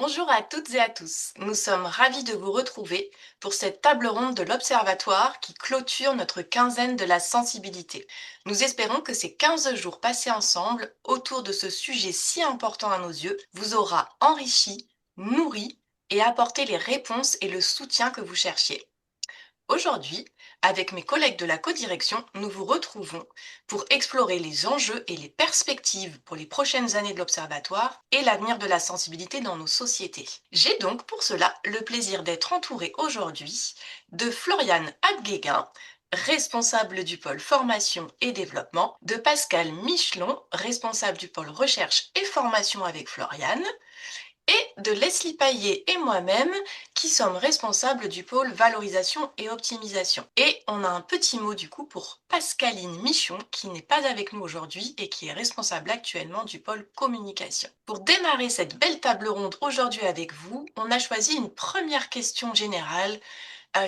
Bonjour à toutes et à tous. Nous sommes ravis de vous retrouver pour cette table ronde de l'Observatoire qui clôture notre quinzaine de la sensibilité. Nous espérons que ces 15 jours passés ensemble autour de ce sujet si important à nos yeux vous aura enrichi, nourri et apporté les réponses et le soutien que vous cherchiez. Aujourd'hui, avec mes collègues de la codirection, nous vous retrouvons pour explorer les enjeux et les perspectives pour les prochaines années de l'Observatoire et l'avenir de la sensibilité dans nos sociétés. J'ai donc pour cela le plaisir d'être entourée aujourd'hui de Floriane Adguéguin, responsable du pôle formation et développement, de Pascal Michelon, responsable du pôle recherche et formation avec Floriane, et de Leslie Paillet et moi-même qui sommes responsables du pôle valorisation et optimisation. Et on a un petit mot du coup pour Pascaline Michon qui n'est pas avec nous aujourd'hui et qui est responsable actuellement du pôle communication. Pour démarrer cette belle table ronde aujourd'hui avec vous, on a choisi une première question générale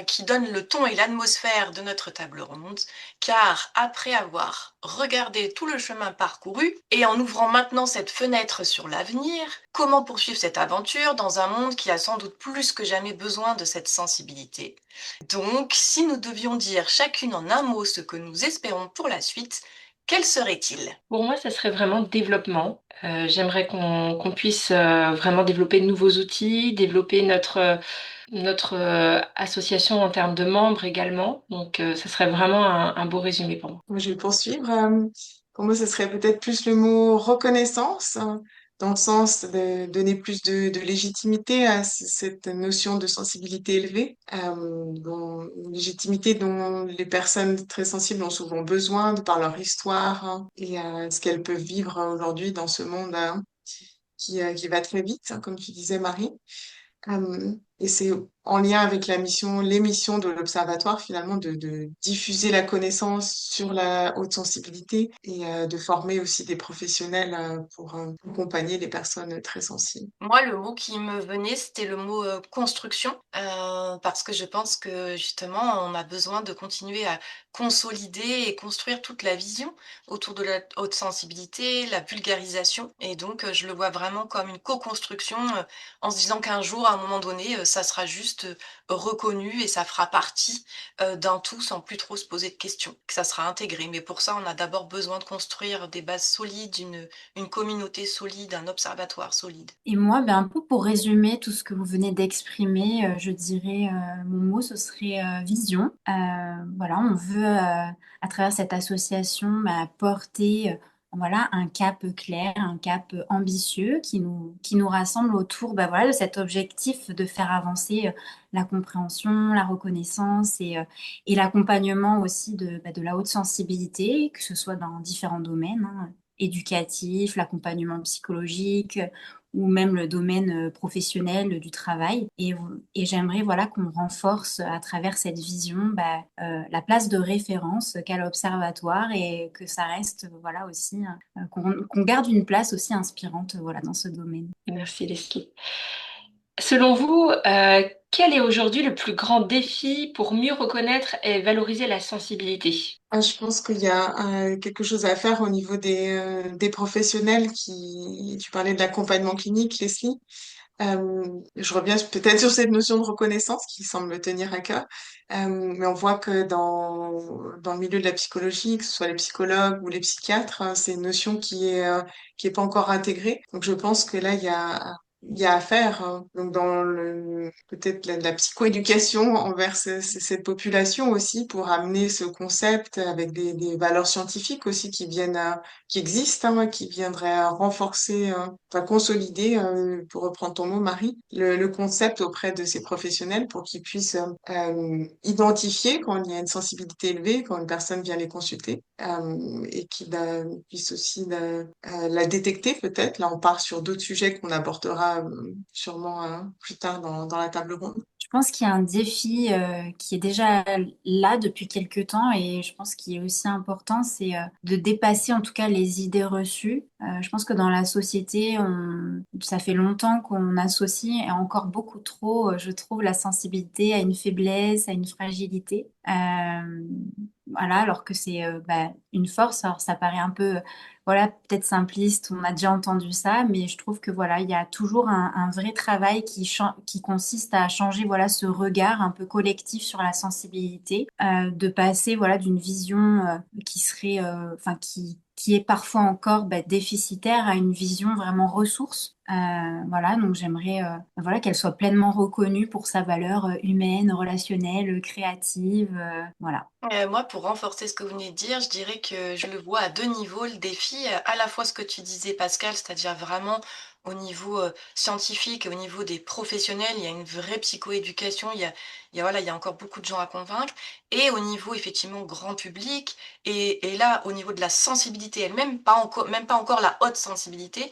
qui donne le ton et l'atmosphère de notre table ronde, car après avoir regardé tout le chemin parcouru et en ouvrant maintenant cette fenêtre sur l'avenir, comment poursuivre cette aventure dans un monde qui a sans doute plus que jamais besoin de cette sensibilité? Donc, si nous devions dire chacune en un mot ce que nous espérons pour la suite, quel serait-il? Pour moi, ça serait vraiment développement. J'aimerais qu'on puisse vraiment développer de nouveaux outils, développer notre association en termes de membres également. Donc, ça serait vraiment un beau résumé pour moi. Moi, je vais poursuivre. Pour moi, ce serait peut-être plus le mot reconnaissance, dans le sens de donner plus de légitimité à cette notion de sensibilité élevée, une légitimité dont les personnes très sensibles ont souvent besoin de par leur histoire, et ce qu'elles peuvent vivre aujourd'hui dans ce monde, qui va très vite, comme tu disais, Marie. Et c'est en lien avec la mission, les missions de l'Observatoire, finalement, de diffuser la connaissance sur la haute sensibilité et de former aussi des professionnels pour accompagner les personnes très sensibles. Moi, le mot qui me venait, c'était le mot construction, parce que je pense que justement, on a besoin de continuer à consolider et construire toute la vision autour de la haute sensibilité, la vulgarisation. Et donc, je le vois vraiment comme une co-construction, en se disant qu'un jour, à un moment donné, ça sera juste reconnu et ça fera partie d'un tout sans plus trop se poser de questions, que ça sera intégré. Mais pour ça, on a d'abord besoin de construire des bases solides, une communauté solide, un observatoire solide. Et moi, ben, un peu pour résumer tout ce que vous venez d'exprimer, je dirais, mon mot, ce serait vision. Voilà, on veut, à travers cette association, bah, porter voilà, un cap clair, un cap ambitieux qui nous rassemble autour bah, voilà, de cet objectif de faire avancer la compréhension, la reconnaissance et l'accompagnement aussi bah, de la haute sensibilité, que ce soit dans différents domaines, hein, éducatif, l'accompagnement psychologique ou même le domaine professionnel du travail. Et j'aimerais voilà, qu'on renforce à travers cette vision bah, la place de référence qu'a l'Observatoire et que ça reste voilà, aussi, qu'on garde une place aussi inspirante voilà, dans ce domaine. Merci Leslie. Selon vous, quel est aujourd'hui le plus grand défi pour mieux reconnaître et valoriser la sensibilité? Je pense qu'il y a quelque chose à faire au niveau des professionnels tu parlais de l'accompagnement clinique, Leslie. Je reviens peut-être sur cette notion de reconnaissance qui semble tenir à cœur, mais on voit que dans le milieu de la psychologie, que ce soit les psychologues ou les psychiatres, c'est une notion qui est pas encore intégrée. Donc je pense que là il y a à faire, donc dans le peut-être la psychoéducation envers cette population aussi pour amener ce concept avec des valeurs scientifiques aussi qui viennent qui existent, qui viendraient renforcer, enfin consolider, pour reprendre ton mot, Marie, le concept auprès de ces professionnels pour qu'ils puissent identifier quand il y a une sensibilité élevée, quand une personne vient les consulter, et qu'ils puissent aussi la détecter peut-être. Là, on part sur d'autres sujets qu'on abordera sûrement plus tard dans la table ronde. Je pense qu'il y a un défi qui est déjà là depuis quelques temps et je pense qu'il est aussi important, c'est de dépasser en tout cas les idées reçues. Je pense que dans la société, ça fait longtemps qu'on associe et encore beaucoup trop, je trouve, la sensibilité à une faiblesse, à une fragilité. voilà, alors que c'est une force. Alors ça paraît un peu, voilà, peut-être simpliste, on a déjà entendu ça, mais je trouve que voilà, il y a toujours un vrai travail qui consiste à changer voilà ce regard un peu collectif sur la sensibilité, de passer voilà d'une vision qui serait, enfin qui est parfois encore déficitaire à une vision vraiment ressource. Voilà, donc j'aimerais voilà qu'elle soit pleinement reconnue pour sa valeur humaine, relationnelle, créative, voilà. Moi, pour renforcer ce que vous venez de dire, je dirais que je le vois à deux niveaux, le défi, à la fois ce que tu disais, Pascal, c'est-à-dire vraiment au niveau scientifique et au niveau des professionnels, il y a une vraie psychoéducation, voilà, il y a encore beaucoup de gens à convaincre, et au niveau effectivement grand public, et là, au niveau de la sensibilité elle-même, même pas encore la haute sensibilité,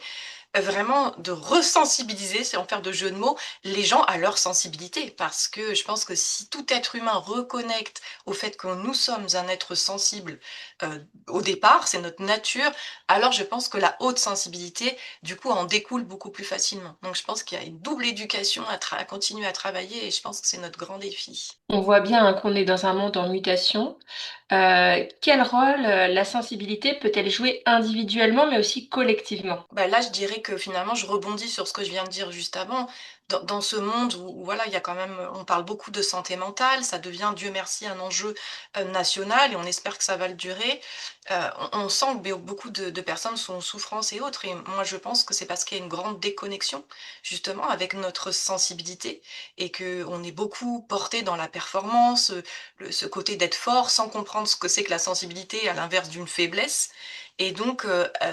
vraiment de resensibiliser, c'est en faire de jeux de mots, les gens à leur sensibilité. Parce que je pense que si tout être humain reconnecte au fait que nous sommes un être sensible au départ, c'est notre nature, alors je pense que la haute sensibilité, du coup, en découle beaucoup plus facilement. Donc je pense qu'il y a une double éducation à continuer à travailler et je pense que c'est notre grand défi. On voit bien hein, qu'on est dans un monde en mutation. Quel rôle la sensibilité peut-elle jouer individuellement mais aussi collectivement? Bah là, je dirais que finalement, je rebondis sur ce que je viens de dire juste avant. Dans ce monde où, voilà, il y a quand même, on parle beaucoup de santé mentale, ça devient, Dieu merci, un enjeu national et on espère que ça va le durer. On sent que beaucoup de personnes sont en souffrance et autres. Et moi, je pense que c'est parce qu'il y a une grande déconnexion, justement, avec notre sensibilité et que on est beaucoup porté dans la performance, ce côté d'être fort sans comprendre ce que c'est que la sensibilité à l'inverse d'une faiblesse. Et donc,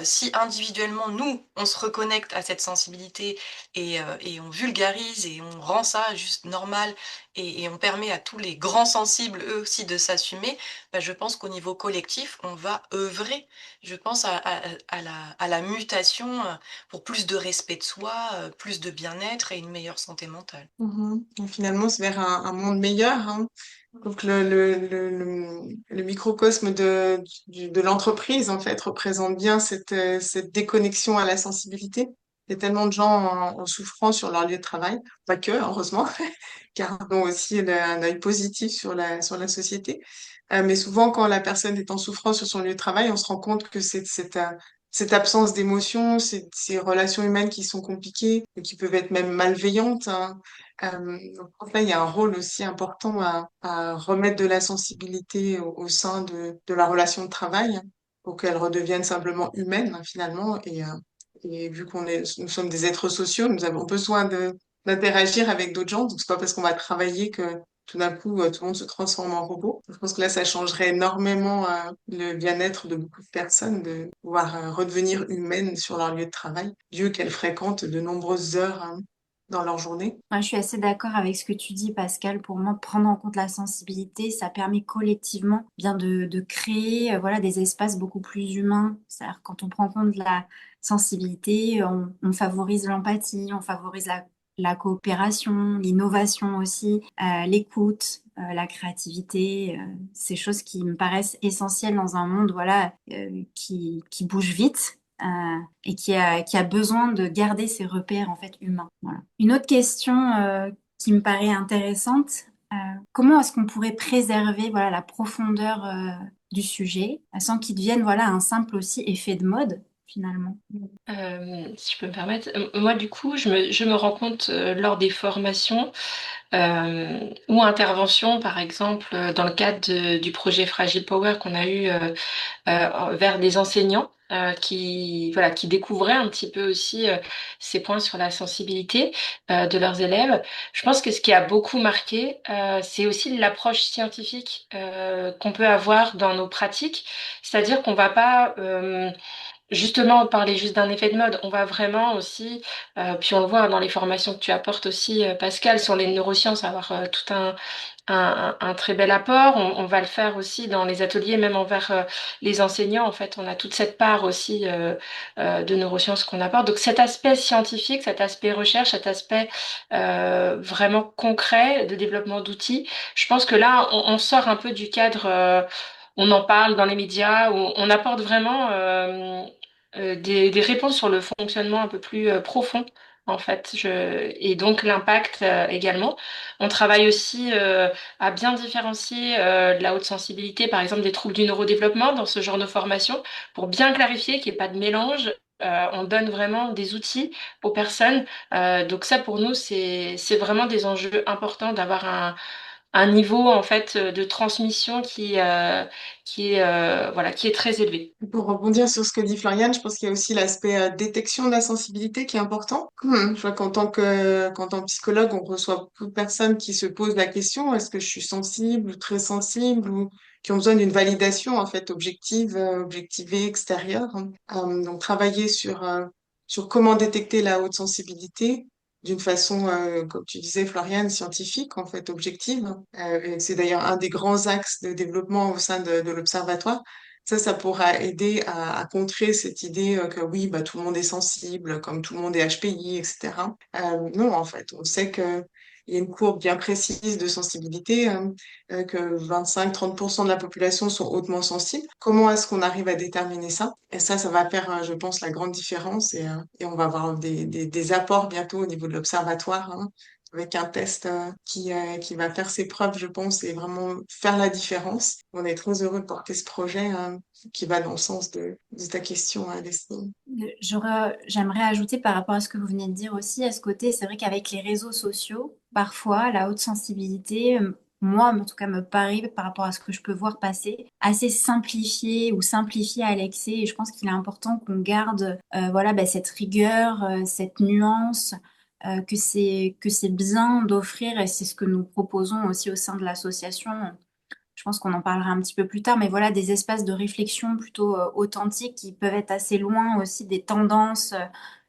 si individuellement, nous, on se reconnecte à cette sensibilité et on vulgarise et on rend ça juste normal et on permet à tous les grands sensibles, eux aussi, de s'assumer, bah, je pense qu'au niveau collectif, on va œuvrer, je pense, à la mutation pour plus de respect de soi, plus de bien-être et une meilleure santé mentale. Mhm. Et finalement, c'est vers un monde meilleur, hein. Donc le microcosme de l'entreprise, en fait, représente bien cette déconnexion à la sensibilité. Il y a tellement de gens en souffrance sur leur lieu de travail, pas que, heureusement, car ils ont aussi un œil positif sur la société. Mais souvent, quand la personne est en souffrance sur son lieu de travail, on se rend compte que c'est cette absence d'émotion, ces relations humaines qui sont compliquées, et qui peuvent être même malveillantes, hein. Donc là, il y a un rôle aussi important à remettre de la sensibilité au sein de la relation de travail pour qu'elle redevienne simplement humaine, hein, finalement. Et vu nous sommes des êtres sociaux, nous avons besoin d'interagir avec d'autres gens. Donc, c'est pas parce qu'on va travailler que tout d'un coup, tout le monde se transforme en robot. Je pense que là, ça changerait énormément, le bien-être de beaucoup de personnes de pouvoir, redevenir humaines sur leur lieu de travail, lieu qu'elles fréquentent de nombreuses heures, hein, dans leur journée. Moi, je suis assez d'accord avec ce que tu dis, Pascal. Pour moi, prendre en compte la sensibilité, ça permet collectivement bien de créer voilà, des espaces beaucoup plus humains. C'est-à-dire quand on prend en compte la sensibilité, on favorise l'empathie, on favorise la coopération, l'innovation aussi, l'écoute, la créativité, ces choses qui me paraissent essentielles dans un monde voilà, qui bouge vite et qui a besoin de garder ses repères en fait humains. Voilà. Une autre question qui me paraît intéressante, euh, comment est-ce qu'on pourrait préserver voilà la profondeur du sujet sans qu'il devienne voilà un simple aussi effet de mode finalement? Si je peux me permettre, moi du coup, je me rends compte lors des formations ou interventions, par exemple, dans le cadre du projet Fragile Power qu'on a eu vers des enseignants qui découvraient un petit peu aussi ces points sur la sensibilité de leurs élèves. Je pense que ce qui a beaucoup marqué, c'est aussi l'approche scientifique qu'on peut avoir dans nos pratiques, c'est-à-dire qu'on va pas justement, parler juste d'un effet de mode, on va vraiment aussi, puis on le voit dans les formations que tu apportes aussi, Pascal, sur les neurosciences, avoir tout un très bel apport. On va le faire aussi dans les ateliers, même envers les enseignants. En fait, on a toute cette part aussi de neurosciences qu'on apporte. Donc cet aspect scientifique, cet aspect recherche, cet aspect vraiment concret de développement d'outils, je pense que là, on sort un peu du cadre. On en parle dans les médias, où on apporte vraiment des réponses sur le fonctionnement un peu plus profond en fait. Et donc l'impact également. On travaille aussi à bien différencier de la haute sensibilité, par exemple des troubles du neurodéveloppement dans ce genre de formation, pour bien clarifier qu'il n'y ait pas de mélange. On donne vraiment des outils aux personnes. Donc ça, pour nous, c'est vraiment des enjeux importants d'avoir un niveau en fait de transmission voilà, qui est très élevé. Pour rebondir sur ce que dit Floriane, je pense qu'il y a aussi l'aspect détection de la sensibilité qui est important. Je vois qu'en tant que psychologue, on reçoit beaucoup de personnes qui se posent la question, est-ce que je suis sensible ou très sensible ou qui ont besoin d'une validation en fait objective, objectivée, extérieure. Donc travailler sur comment détecter la haute sensibilité d'une façon, comme tu disais, Floriane, scientifique, en fait, objective. Et c'est d'ailleurs un des grands axes de développement au sein de l'Observatoire. Ça pourra aider à contrer cette idée que oui, bah, tout le monde est sensible, comme tout le monde est HPI, etc. Non, en fait, on sait que il y a une courbe bien précise de sensibilité, que 25-30% de la population sont hautement sensibles. Comment est-ce qu'on arrive à déterminer ça? Et ça va faire, je pense, la grande différence et on va avoir des apports bientôt au niveau de l'observatoire, hein, avec un test qui va faire ses preuves, je pense, et vraiment faire la différence. On est très heureux de porter ce projet qui va dans le sens de ta question, Leslie. J'aimerais ajouter par rapport à ce que vous venez de dire aussi, à ce côté, c'est vrai qu'avec les réseaux sociaux, parfois, la haute sensibilité, moi, en tout cas, me paraît, par rapport à ce que je peux voir passer, assez simplifiée ou simplifiée à l'excès. Et je pense qu'il est important qu'on garde, voilà, bah, cette rigueur, cette nuance, que c'est bien d'offrir, et c'est ce que nous proposons aussi au sein de l'association. Je pense qu'on en parlera un petit peu plus tard, mais voilà, des espaces de réflexion plutôt authentiques qui peuvent être assez loin aussi des tendances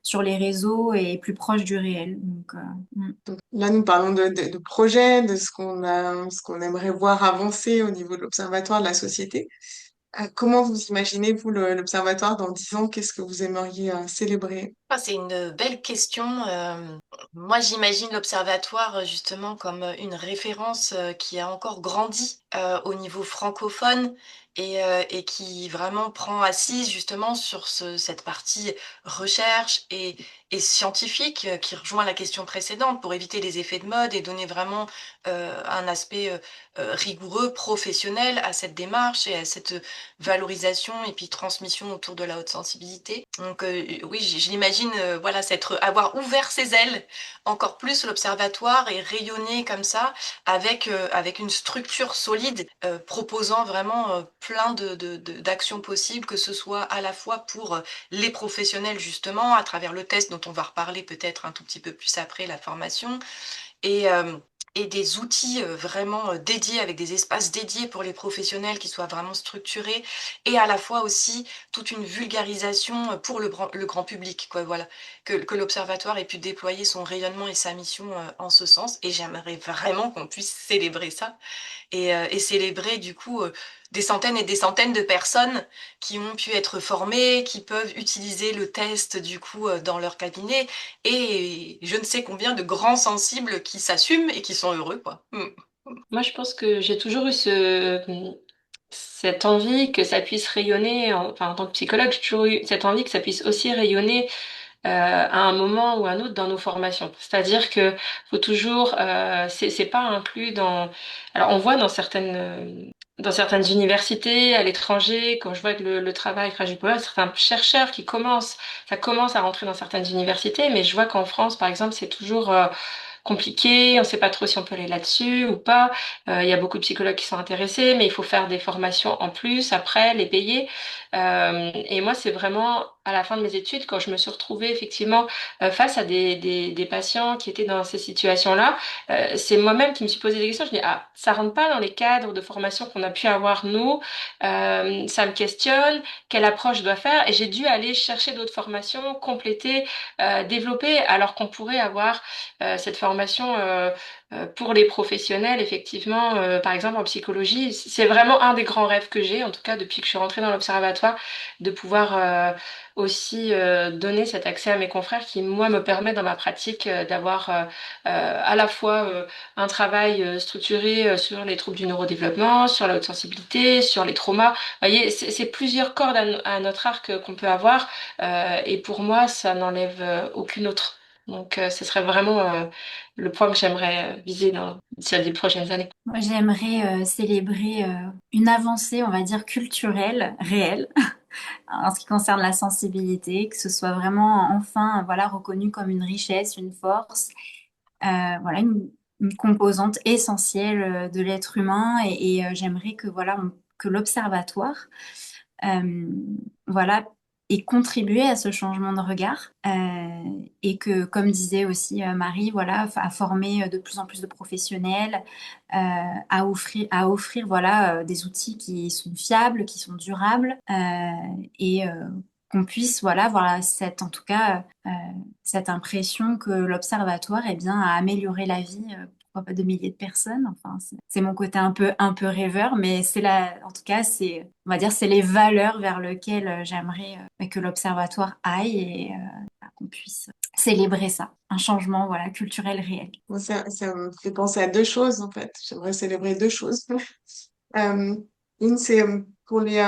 sur les réseaux et plus proches du réel. Donc, Donc, là, nous parlons de projets, de ce qu'on aimerait voir avancer au niveau de l'observatoire de la société. Comment vous imaginez, vous, l'observatoire dans 10 ans? Qu'est-ce que vous aimeriez célébrer? Ah, c'est une belle question. Moi, j'imagine l'Observatoire justement comme une référence qui a encore grandi au niveau francophone et qui vraiment prend assise justement sur cette partie recherche et scientifique qui rejoint la question précédente pour éviter les effets de mode et donner vraiment un aspect rigoureux, professionnel à cette démarche et à cette valorisation et puis transmission autour de la haute sensibilité. Donc oui, je l'imagine, voilà, avoir ouvert ses ailes encore plus l'observatoire et rayonner comme ça avec une structure solide, proposant vraiment plein d'actions possibles, que ce soit à la fois pour les professionnels justement, à travers le test dont on va reparler peut-être un tout petit peu plus après la formation, et, euh, et des outils vraiment dédiés, avec des espaces dédiés pour les professionnels qui soient vraiment structurés, et à la fois aussi toute une vulgarisation pour le grand public, quoi, voilà, que l'Observatoire ait pu déployer son rayonnement et sa mission en ce sens, et j'aimerais vraiment qu'on puisse célébrer ça et célébrer du coup des centaines et des centaines de personnes qui ont pu être formées, qui peuvent utiliser le test du coup dans leur cabinet et je ne sais combien de grands sensibles qui s'assument et qui sont heureux, quoi. Mm. Moi, je pense que j'ai toujours eu cette envie que ça puisse rayonner, enfin, en tant que psychologue, j'ai toujours eu cette envie que ça puisse aussi rayonner à un moment ou à un autre dans nos formations. C'est-à-dire que faut toujours, c'est pas inclus dans. Alors on voit dans certaines universités à l'étranger, quand je vois que le travail Rajipova, certains chercheurs ça commence à rentrer dans certaines universités, mais je vois qu'en France, par exemple, c'est toujours compliqué, on ne sait pas trop si on peut aller là-dessus ou pas. Il y a beaucoup de psychologues qui sont intéressés, mais il faut faire des formations en plus, après, les payer. Et moi, c'est vraiment à la fin de mes études, quand je me suis retrouvée effectivement face à des patients qui étaient dans ces situations-là, c'est moi-même qui me suis posé des questions. Je me dis, ah, ça rentre pas dans les cadres de formation qu'on a pu avoir nous. Ça me questionne, quelle approche je dois faire? Et j'ai dû aller chercher d'autres formations, compléter, développer, alors qu'on pourrait avoir cette formation pour les professionnels, effectivement, par exemple en psychologie. C'est vraiment un des grands rêves que j'ai, en tout cas depuis que je suis rentrée dans l'observatoire, de pouvoir aussi donner cet accès à mes confrères qui, moi, me permet dans ma pratique d'avoir à la fois un travail structuré sur les troubles du neurodéveloppement, sur la haute sensibilité, sur les traumas. Vous voyez, c'est plusieurs cordes à notre arc qu'on peut avoir, et pour moi, ça n'enlève aucune autre. Donc, ce serait vraiment le point que j'aimerais viser d'ici les prochaines années. Moi, j'aimerais célébrer une avancée, on va dire, culturelle, réelle, en ce qui concerne la sensibilité, que ce soit vraiment enfin, voilà, reconnu comme une richesse, une force, voilà, une composante essentielle de l'être humain. Et j'aimerais que, voilà, que l'observatoire euh, voilà, et contribuer à ce changement de regard. Et que, comme disait aussi Marie, voilà, à former de plus en plus de professionnels, à offrir voilà, des outils qui sont fiables, qui sont durables, et qu'on puisse voilà, avoir cette, en tout cas, cette impression que l'observatoire eh bien, a amélioré la vie. Pourquoi pas de milliers de personnes. Enfin, c'est mon côté un peu rêveur, mais c'est la, en tout cas, c'est, on va dire, c'est les valeurs vers lesquelles j'aimerais que l'observatoire aille et qu'on puisse célébrer ça, un changement, voilà, culturel réel. Moi, ça me fait penser à deux choses, en fait. J'aimerais célébrer deux choses. Euh, une, c'est pour les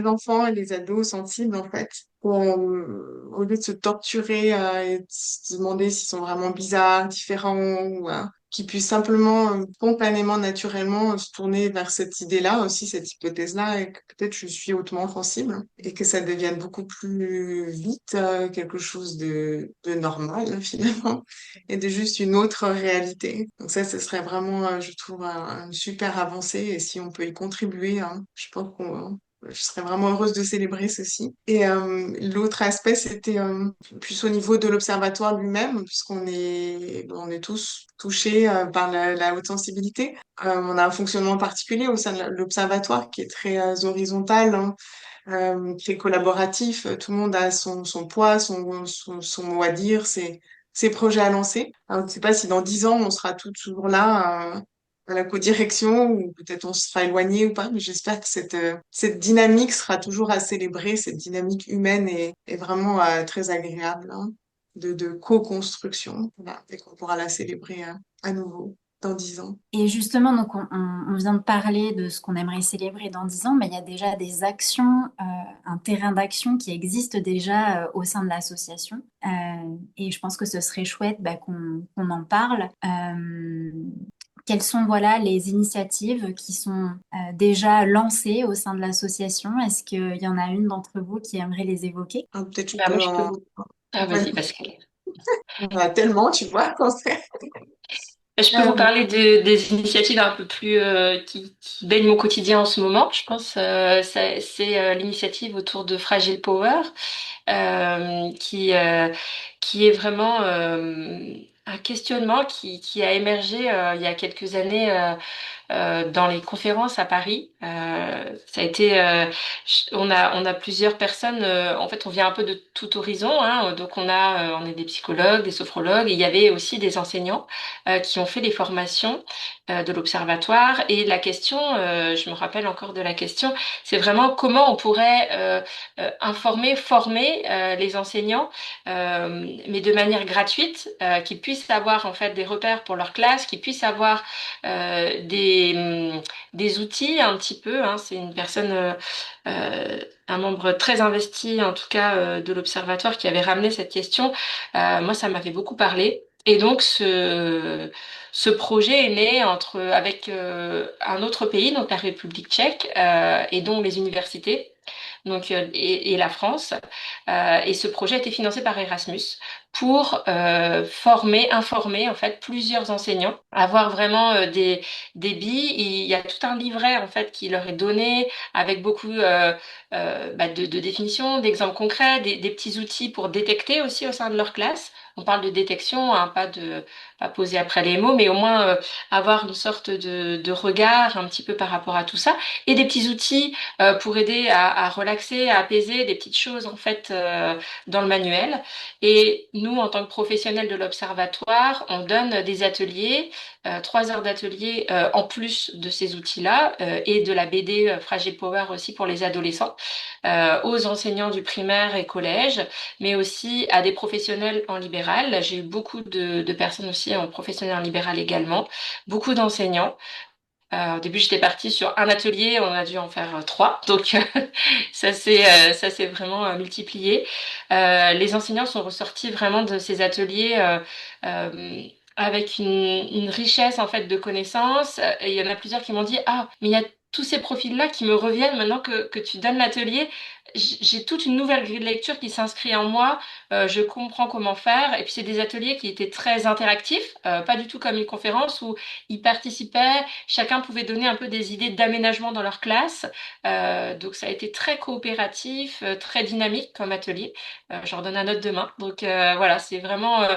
enfants et les ados sensibles, en fait. Au lieu de se torturer et de se demander s'ils sont vraiment bizarres, différents, ou qu'ils puissent simplement, spontanément, naturellement, se tourner vers cette idée-là, aussi cette hypothèse-là, et que peut-être je suis hautement sensible, et que ça devienne beaucoup plus vite quelque chose de normal, finalement, et de juste une autre réalité. Donc ça, ce serait vraiment, je trouve, une super avancée. Et si on peut y contribuer, hein, je pense je serais vraiment heureuse de célébrer ceci. Et l'autre aspect, c'était plus au niveau de l'observatoire lui-même, on est tous touchés par la haute sensibilité. On a un fonctionnement particulier au sein de l'observatoire qui est très horizontal, hein, très collaboratif. Tout le monde a son poids, son mot à dire, ses projets à lancer. Alors, je ne sais pas si dans 10 ans, on sera toujours là, à la co-direction, ou peut-être on sera éloigné ou pas, mais j'espère que cette dynamique sera toujours à célébrer, cette dynamique humaine est vraiment très agréable, hein, de co-construction, voilà, et qu'on pourra la célébrer à nouveau dans 10 ans. Et justement, donc on vient de parler de ce qu'on aimerait célébrer dans 10 ans, mais il y a déjà des actions, un terrain d'action qui existe déjà au sein de l'association. Et je pense que ce serait chouette bah, qu'on en parle. Quelles sont voilà, les initiatives qui sont déjà lancées au sein de l'association? Est-ce qu'il y en a une d'entre vous qui aimerait les évoquer? Ah, peut-être je Bah, moi, peux je peux en... vous. Ah, Ouais, vas-y, Pascal. il y en a tellement, tu vois, quand c'est... Je peux vous parler des initiatives un peu plus qui baignent mon quotidien en ce moment. Je pense c'est l'initiative autour de Fragile Power euh, qui euh, qui est vraiment un questionnement qui a émergé il y a quelques années dans les conférences à Paris. Ça a été, on a plusieurs personnes. En fait, on vient un peu de tout horizon, hein, donc on est des psychologues, des sophrologues. Et il y avait aussi des enseignants qui ont fait les formations de l'observatoire. Et la question, je me rappelle encore de la question, c'est vraiment comment on pourrait informer, former les enseignants, mais de manière gratuite, qu'ils puissent avoir en fait des repères pour leur classe, qu'ils puissent avoir des outils un petit peu. Hein. C'est une personne, un membre très investi en tout cas de l'Observatoire qui avait ramené cette question. Moi, ça m'avait beaucoup parlé. Et donc ce projet est né avec un autre pays, donc la République tchèque, et donc les universités. Donc, et la France. Et ce projet a été financé par Erasmus pour informer en fait plusieurs enseignants, avoir vraiment des billes. Il y a tout un livret en fait qui leur est donné avec beaucoup de définitions, d'exemples concrets, des petits outils pour détecter aussi au sein de leur classe. On parle de détection, hein, pas poser après les mots, mais au moins avoir une sorte de regard un petit peu par rapport à tout ça, et des petits outils pour aider à relaxer, à apaiser, des petites choses en fait dans le manuel. Et nous, en tant que professionnels de l'observatoire, on donne des ateliers, 3 heures d'atelier en plus de ces outils-là et de la BD Fragile Power aussi pour les adolescents, aux enseignants du primaire et collège, mais aussi à des professionnels en libéral. J'ai eu beaucoup de personnes aussi en professionnel en libéral également, beaucoup d'enseignants. Au début, j'étais partie sur un atelier, on a dû en faire trois, donc ça s'est vraiment multiplié. Les enseignants sont ressortis vraiment de ces ateliers euh, avec une richesse en fait de connaissances. Et il y en a plusieurs qui m'ont dit, ah, mais il y a tous ces profils-là qui me reviennent maintenant que tu donnes l'atelier. J'ai toute une nouvelle grille de lecture qui s'inscrit en moi. Je comprends comment faire. Et puis c'est des ateliers qui étaient très interactifs, pas du tout comme une conférence où ils participaient. Chacun pouvait donner un peu des idées d'aménagement dans leur classe. Donc ça a été très coopératif, très dynamique comme atelier. J'en donne un autre demain. Donc voilà, c'est vraiment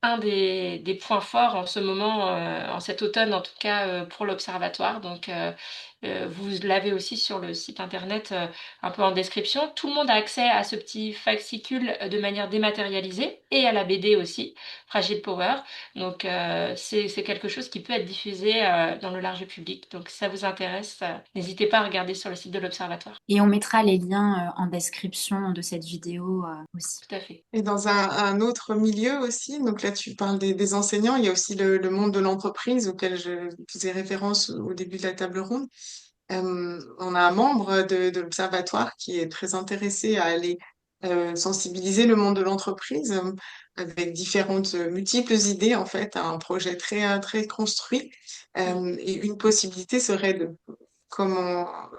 un des points forts en ce moment, en cet automne en tout cas, pour l'Observatoire. Donc, vous l'avez aussi sur le site internet, un peu en description. Tout le monde a accès à ce petit fascicule de manière dématérialisée et à la BD aussi, Fragile Power. Donc, c'est quelque chose qui peut être diffusé dans le large public. Donc, si ça vous intéresse, n'hésitez pas à regarder sur le site de l'Observatoire. Et on mettra les liens en description de cette vidéo aussi. Tout à fait. Et dans un autre milieu aussi, donc là tu parles des enseignants, il y a aussi le monde de l'entreprise auquel je faisais référence au début de la table ronde. On a un membre de l'Observatoire qui est très intéressé à aller sensibiliser le monde de l'entreprise avec différentes multiples idées en fait, un projet très construit. Et une possibilité serait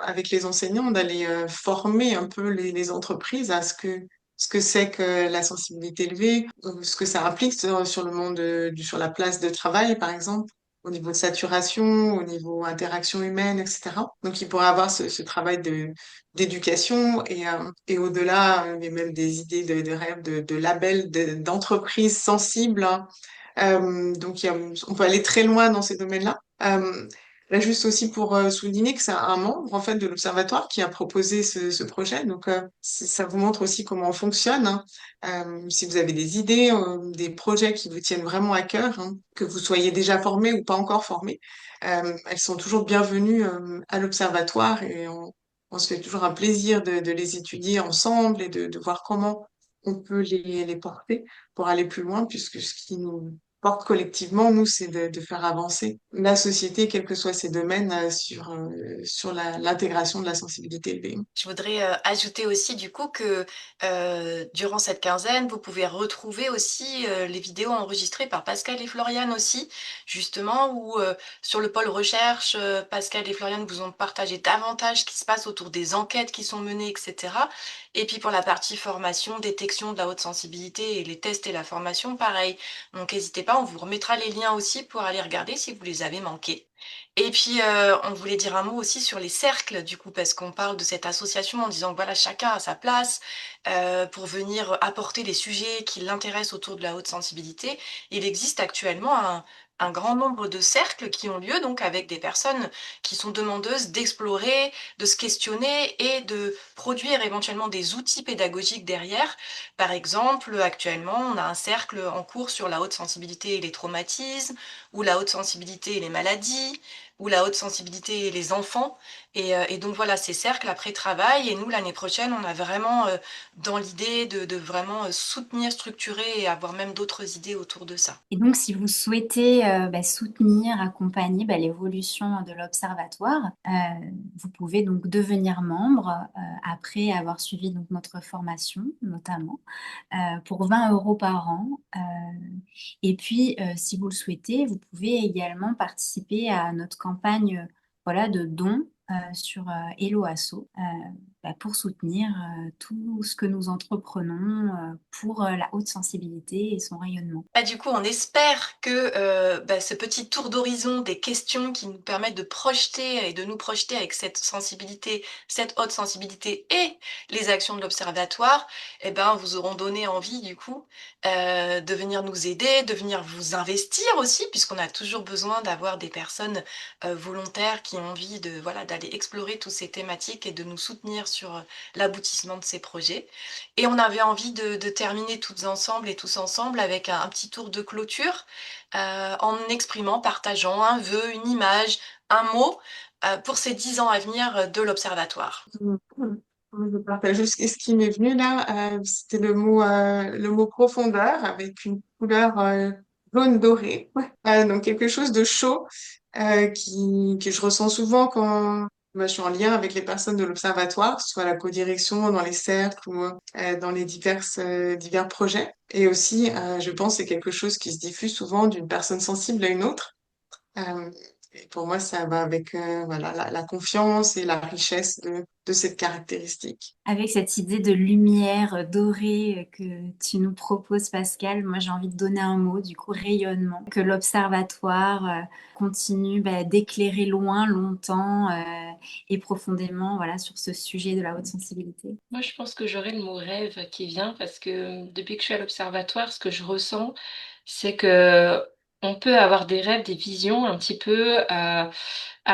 avec les enseignants, d'aller former un peu les entreprises à ce que c'est que la sensibilité élevée, ce que ça implique sur le monde sur la place de travail, par exemple, au niveau de saturation, au niveau interaction humaine, etc. Donc, il pourrait avoir ce travail d'éducation et au-delà, il y a même des idées de rêve, de labels, d'entreprises sensibles, hein. Donc, on peut aller très loin dans ces domaines-là. Là, juste aussi pour souligner que c'est un membre en fait de l'Observatoire qui a proposé ce projet. Donc, ça vous montre aussi comment on fonctionne, hein. Si vous avez des idées, des projets qui vous tiennent vraiment à cœur, hein, que vous soyez déjà formé ou pas encore formé, elles sont toujours bienvenues à l'Observatoire et on se fait toujours un plaisir de les étudier ensemble et de voir comment on peut les porter pour aller plus loin, puisque ce qui nous porte collectivement, nous, c'est de faire avancer la société, quels que soient ses domaines, sur l'intégration de la sensibilité élevée. Je voudrais ajouter aussi du coup que durant cette quinzaine, vous pouvez retrouver aussi les vidéos enregistrées par Pascal et Floriane aussi, justement, où sur le pôle recherche, Pascal et Floriane vous ont partagé davantage ce qui se passe autour des enquêtes qui sont menées, etc. Et puis pour la partie formation, détection de la haute sensibilité et les tests et la formation, pareil. Donc n'hésitez pas, on vous remettra les liens aussi pour aller regarder si vous les avez manqués. Et puis, on voulait dire un mot aussi sur les cercles, du coup, parce qu'on parle de cette association en disant que voilà, chacun a sa place pour venir apporter les sujets qui l'intéressent autour de la haute sensibilité. Il existe actuellement un grand nombre de cercles qui ont lieu, donc avec des personnes qui sont demandeuses d'explorer, de se questionner et de produire éventuellement des outils pédagogiques derrière. Par exemple, actuellement, on a un cercle en cours sur la haute sensibilité et les traumatismes, ou la haute sensibilité et les maladies, ou la haute sensibilité et les enfants. Et donc voilà, ces cercles après travail. Et nous, l'année prochaine, on a vraiment dans l'idée de vraiment soutenir, structurer et avoir même d'autres idées autour de ça. Et donc, si vous souhaitez soutenir, accompagner l'évolution de l'Observatoire, vous pouvez donc devenir membre après avoir suivi donc notre formation, notamment, pour 20 euros par an. Et puis, si vous le souhaitez, vous pouvez également participer à notre campagne voilà, de dons sur Hello Asso pour soutenir tout ce que nous entreprenons pour la haute sensibilité et son rayonnement. Du coup, on espère que ce petit tour d'horizon des questions qui nous permettent de projeter et de nous projeter avec cette sensibilité, cette haute sensibilité et les actions de l'Observatoire, vous auront donné envie du coup de venir nous aider, de venir vous investir aussi, puisqu'on a toujours besoin d'avoir des personnes volontaires qui ont envie de voilà d'aller explorer toutes ces thématiques et de nous soutenir sur l'aboutissement de ces projets. Et on avait envie de terminer toutes ensemble et tous ensemble avec un petit tour de clôture en exprimant, partageant un vœu, une image, un mot pour ces 10 ans à venir de l'Observatoire. Je partage juste ce qui m'est venu là, c'était le mot profondeur avec une couleur jaune doré. Ouais. Donc quelque chose de chaud que je ressens souvent quand je suis en lien avec les personnes de l'Observatoire, que ce soit à la codirection, dans les cercles ou dans les divers projets. Et aussi, je pense, c'est quelque chose qui se diffuse souvent d'une personne sensible à une autre. Euh, et pour moi, ça va avec voilà, la confiance et la richesse de cette caractéristique. Avec cette idée de lumière dorée que tu nous proposes, Pascal, moi j'ai envie de donner un mot, du coup rayonnement, que l'observatoire continue d'éclairer loin, longtemps et profondément voilà, sur ce sujet de la haute sensibilité. Moi, je pense que j'aurai le mot rêve qui vient parce que depuis que je suis à l'observatoire, ce que je ressens, c'est que on peut avoir des rêves, des visions un petit peu à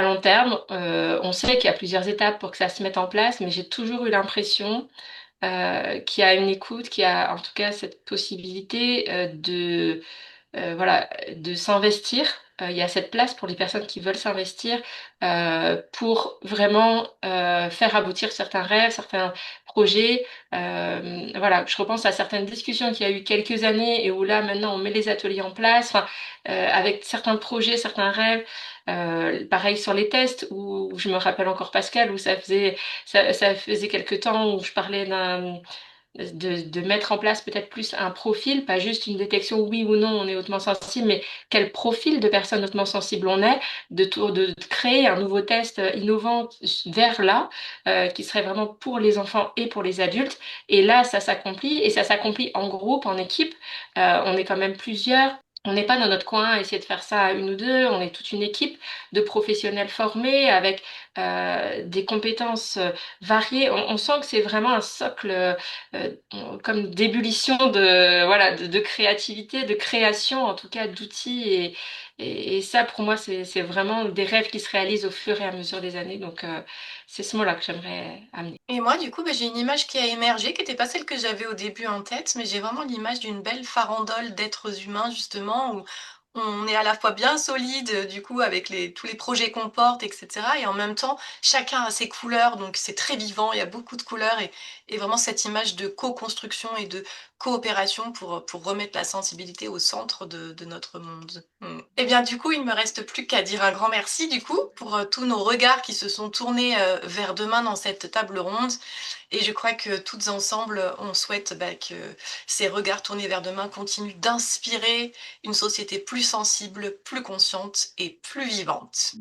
long terme. On sait qu'il y a plusieurs étapes pour que ça se mette en place, mais j'ai toujours eu l'impression qu'il y a une écoute, qu'il y a en tout cas cette possibilité voilà, de s'investir. Il y a cette place pour les personnes qui veulent s'investir pour vraiment faire aboutir certains rêves, certains projets. Voilà, je repense à certaines discussions qu'il y a eu quelques années et où là maintenant on met les ateliers en place, enfin, avec certains projets, certains rêves. Pareil sur les tests où je me rappelle encore Pascal où ça faisait quelque temps où je parlais de mettre en place peut-être plus un profil, pas juste une détection oui ou non, on est hautement sensible, mais quel profil de personne hautement sensible on est, de créer un nouveau test innovant vers là, qui serait vraiment pour les enfants et pour les adultes. Et là, ça s'accomplit, et ça s'accomplit en groupe, en équipe. On est quand même plusieurs. On n'est pas dans notre coin à essayer de faire ça à une ou deux, on est toute une équipe de professionnels formés avec des compétences variées. On sent que c'est vraiment un socle comme d'ébullition de créativité, de création en tout cas d'outils et ça pour moi c'est vraiment des rêves qui se réalisent au fur et à mesure des années donc c'est ce mot-là que j'aimerais amener. Et moi, du coup, j'ai une image qui a émergé, qui n'était pas celle que j'avais au début en tête, mais j'ai vraiment l'image d'une belle farandole d'êtres humains, justement, où on est à la fois bien solide, du coup, avec tous les projets qu'on porte, etc. Et en même temps, chacun a ses couleurs, donc c'est très vivant, il y a beaucoup de couleurs, et vraiment cette image de co-construction et de coopération pour remettre la sensibilité au centre de notre monde. Mm. Eh bien, du coup, il me reste plus qu'à dire un grand merci, du coup, pour tous nos regards qui se sont tournés vers demain dans cette table ronde. Et je crois que toutes ensemble, on souhaite que ces regards tournés vers demain continuent d'inspirer une société plus sensible, plus consciente et plus vivante.